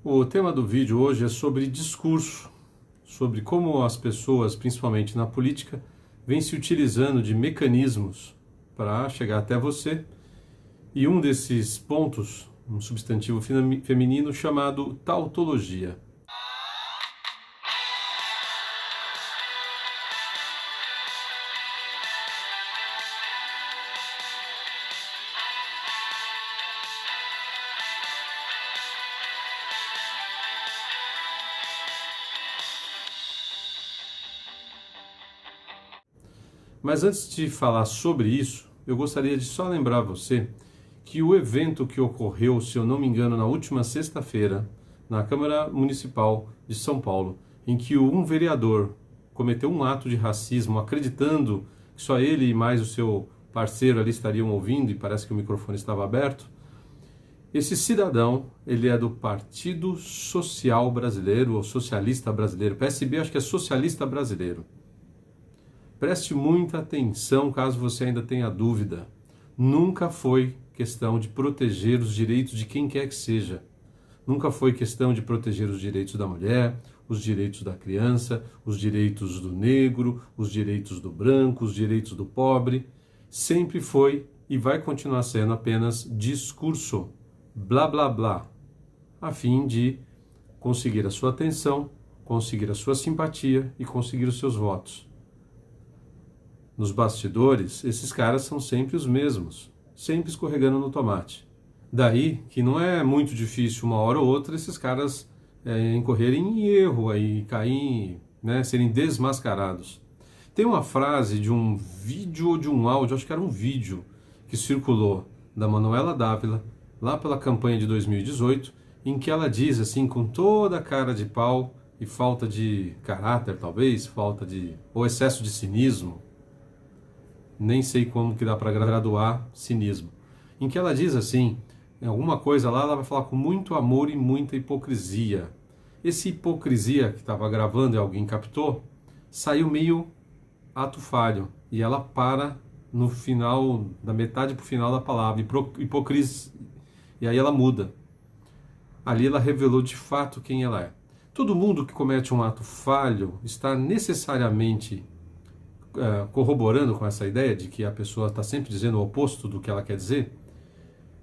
O tema do vídeo hoje é sobre discurso, sobre como as pessoas, principalmente na política, vêm se utilizando de mecanismos para chegar até você. E um desses pontos, um substantivo feminino chamado tautologia. Mas antes de falar sobre isso, eu gostaria de só lembrar você que o evento que ocorreu, se eu não me engano, na última sexta-feira, na Câmara Municipal de São Paulo, em que um vereador cometeu um ato de racismo, acreditando que só ele e mais o seu parceiro ali estariam ouvindo, e parece que o microfone estava aberto. Esse cidadão, ele é do Partido Social Brasileiro, ou Socialista Brasileiro, PSB, acho que é Socialista Brasileiro. Preste muita atenção caso você ainda tenha dúvida. Nunca foi questão de proteger os direitos de quem quer que seja. Nunca foi questão de proteger os direitos da mulher, os direitos da criança, os direitos do negro, os direitos do branco, os direitos do pobre. Sempre foi e vai continuar sendo apenas discurso, blá blá blá, a fim de conseguir a sua atenção, conseguir a sua simpatia e conseguir os seus votos. Nos bastidores, esses caras são sempre os mesmos, sempre escorregando no tomate. Daí que não é muito difícil, uma hora ou outra, esses caras incorrerem em erro, aí caírem, serem desmascarados. Tem uma frase de um vídeo ou de um áudio, acho que era um vídeo, que circulou da Manuela Dávila, lá pela campanha de 2018, em que ela diz assim, com toda a cara de pau e falta de caráter talvez, ou excesso de cinismo, nem sei como que dá para graduar cinismo, em que ela diz assim, em alguma coisa lá, ela vai falar com muito amor e muita hipocrisia. Esse hipocrisia que estava gravando e alguém captou, saiu meio ato falho, e ela para no final, da metade para o final da palavra, hipocrisia, e aí ela muda. Ali ela revelou de fato quem ela é. Todo mundo que comete um ato falho está necessariamente corroborando com essa ideia de que a pessoa está sempre dizendo o oposto do que ela quer dizer?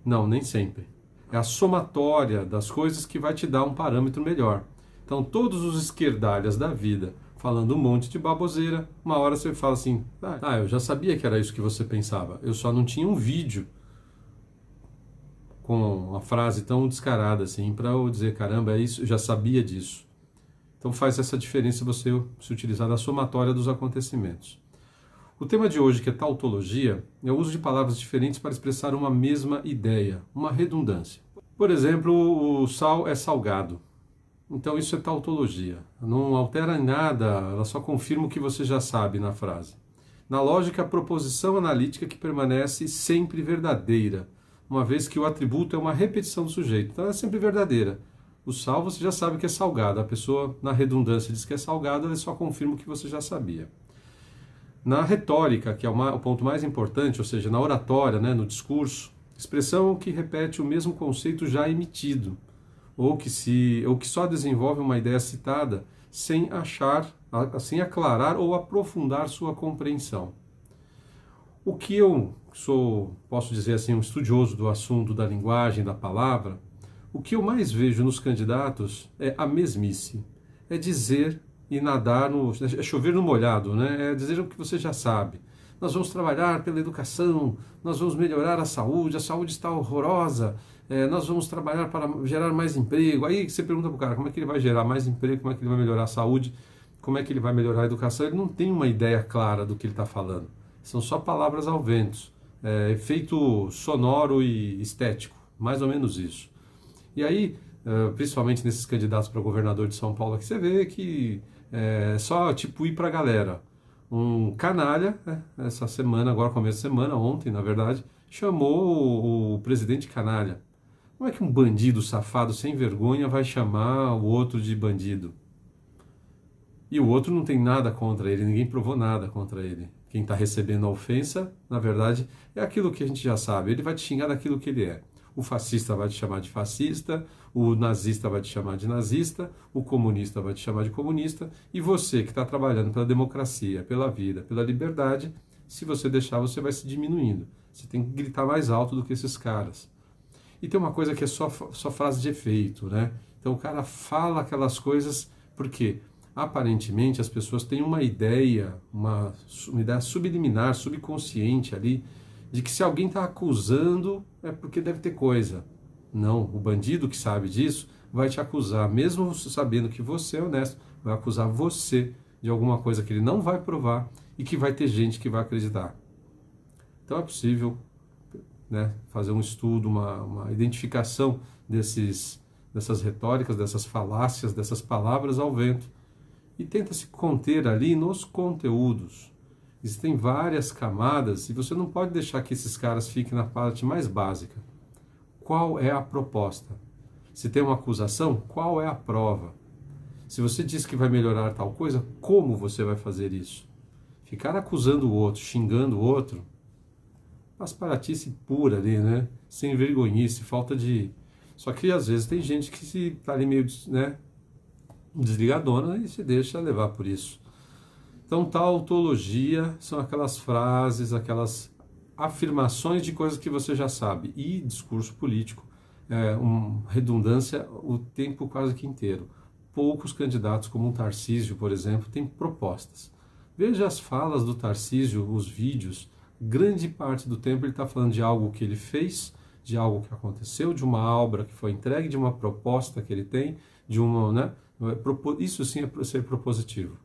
Não, nem sempre. É a somatória das coisas que vai te dar um parâmetro melhor. Então, todos os esquerdalhas da vida falando um monte de baboseira, uma hora você fala assim, eu já sabia que era isso que você pensava, eu só não tinha um vídeo com uma frase tão descarada assim para eu dizer, caramba, é isso, eu já sabia disso. Então faz essa diferença você se utilizar da somatória dos acontecimentos. O tema de hoje, que é tautologia, é o uso de palavras diferentes para expressar uma mesma ideia, uma redundância. Por exemplo, o sal é salgado. Então isso é tautologia. Não altera em nada, ela só confirma o que você já sabe na frase. Na lógica, a proposição analítica que permanece sempre verdadeira, uma vez que o atributo é uma repetição do sujeito. Então é sempre verdadeira. O sal você já sabe que é salgado. A pessoa, na redundância, diz que é salgado, ele só confirma o que você já sabia. Na retórica, que é o ponto mais importante, ou seja, na oratória, no discurso, expressão que repete o mesmo conceito já emitido, ou que só desenvolve uma ideia citada sem aclarar ou aprofundar sua compreensão. O que eu posso dizer assim, um estudioso do assunto da linguagem, da palavra, o que eu mais vejo nos candidatos é a mesmice. É dizer e nadar, é chover no molhado, É dizer o que você já sabe. Nós vamos trabalhar pela educação, nós vamos melhorar a saúde está horrorosa, nós vamos trabalhar para gerar mais emprego. Aí você pergunta para o cara como é que ele vai gerar mais emprego, como é que ele vai melhorar a saúde, como é que ele vai melhorar a educação. Ele não tem uma ideia clara do que ele está falando. São só palavras ao vento, efeito sonoro e estético, mais ou menos isso. E aí, principalmente nesses candidatos para governador de São Paulo, que você vê que é só tipo ir para a galera. Um canalha, essa semana, agora começo de semana, ontem na verdade, chamou o presidente canalha. Como é que um bandido safado sem vergonha vai chamar o outro de bandido? E o outro não tem nada contra ele, ninguém provou nada contra ele. Quem está recebendo a ofensa, na verdade, é aquilo que a gente já sabe. Ele vai te xingar daquilo que ele é. O fascista vai te chamar de fascista, o nazista vai te chamar de nazista, o comunista vai te chamar de comunista, e você que está trabalhando pela democracia, pela vida, pela liberdade, se você deixar, você vai se diminuindo. Você tem que gritar mais alto do que esses caras. E tem uma coisa que é só frase de efeito, né? Então o cara fala aquelas coisas porque aparentemente as pessoas têm uma ideia subliminar, subconsciente ali, de que se alguém está acusando é porque deve ter coisa. Não, o bandido que sabe disso vai te acusar, mesmo sabendo que você é honesto, vai acusar você de alguma coisa que ele não vai provar e que vai ter gente que vai acreditar. Então é possível, né, fazer um estudo, uma identificação dessas retóricas, dessas falácias, dessas palavras ao vento, e tenta se conter ali nos conteúdos. Existem várias camadas e você não pode deixar que esses caras fiquem na parte mais básica. Qual é a proposta? Se tem uma acusação, qual é a prova? Se você diz que vai melhorar tal coisa, como você vai fazer isso? Ficar acusando o outro, xingando o outro, pasparatice pura ali, né? Sem vergonhice, falta de... Só que às vezes tem gente que se tá ali meio, né, desligadona e se deixa levar por isso. Então, tautologia são aquelas frases, aquelas afirmações de coisas que você já sabe. E discurso político é redundância o tempo quase que inteiro. Poucos candidatos, como um Tarcísio, por exemplo, têm propostas. Veja as falas do Tarcísio, os vídeos. Grande parte do tempo ele está falando de algo que ele fez, de algo que aconteceu, de uma obra que foi entregue, de uma proposta que ele tem, de uma, né? Isso sim é ser propositivo.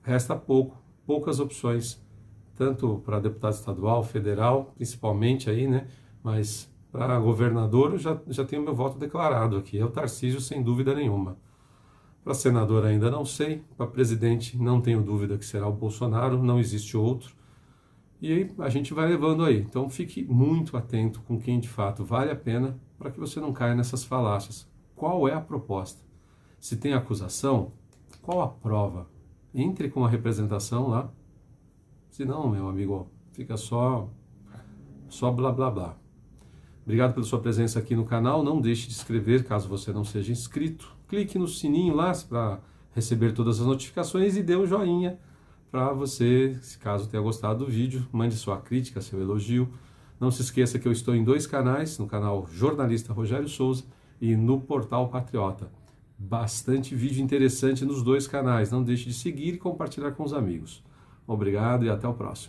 Resta poucas opções, tanto para deputado estadual, federal, principalmente aí, né? Mas para governador eu já tenho meu voto declarado aqui, é o Tarcísio sem dúvida nenhuma. Para senador ainda não sei, para presidente não tenho dúvida que será o Bolsonaro, não existe outro. E aí a gente vai levando aí. Então fique muito atento com quem de fato vale a pena para que você não caia nessas falácias. Qual é a proposta? Se tem acusação, qual a prova? Entre com a representação lá. Se não, meu amigo, fica só blá blá blá. Obrigado pela sua presença aqui no canal. Não deixe de se inscrever caso você não seja inscrito. Clique no sininho lá para receber todas as notificações e dê um joinha para você, se caso tenha gostado do vídeo, mande sua crítica, seu elogio. Não se esqueça que eu estou em 2 canais, no canal Jornalista Rogério Souza e no Portal Patriota. Bastante vídeo interessante nos 2 canais. Não deixe de seguir e compartilhar com os amigos. Obrigado e até o próximo.